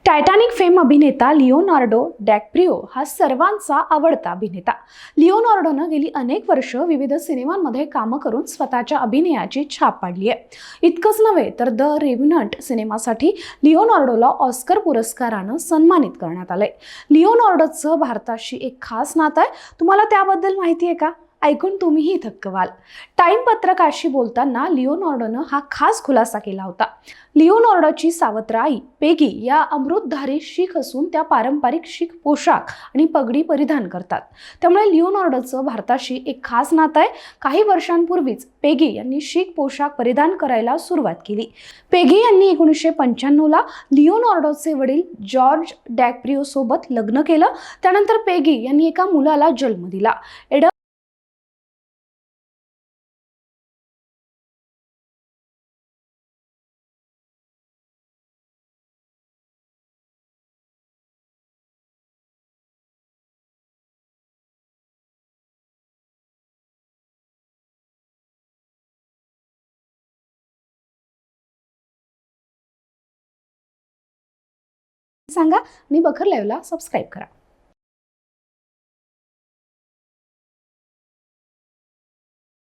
Titanic fame अभिनेता Leonardo डॅक्प्रिओ हा सर्वांचा आवडता अभिनेता. लिओनार्डोनं गेली अनेक वर्ष विविध सिनेमांमध्ये कामं करून स्वतःच्या अभिनयाची छाप पाडली आहे. इतकंच नव्हे तर द रेव्हनंट सिनेमासाठी लिओनार्डोला ऑस्कर पुरस्कारानं सन्मानित करण्यात आलंय. लिओनार्डोचं भारताशी एक खास नातं आहे. तुम्हाला त्याबद्दल माहिती आहे का? ऐकून तुम्हीही थक्क व्हाल. टाइम पत्रकाशी बोलताना लिओनार्डोनं हा खास खुलासा केला होता. लिओनार्डोची सावत्र आई पेगी या अमृतधारी शीख असून त्या पारंपरिक शीख पोशाख आणि पगडी परिधान करतात. त्यामुळे लिओनार्डोचं भारताशी एक खास नातं आहे. काही वर्षांपूर्वीच पेगी यांनी शीख पोशाख परिधान करायला सुरुवात केली. पेगी यांनी 1995ला लिओनार्डोचे वडील जॉर्ज डॅक्प्रिओ सोबत लग्न केलं. त्यानंतर पेगी यांनी एका मुलाला जन्म दिला. सांगा आणि बखर लाईव्हला सबस्क्राईब करा.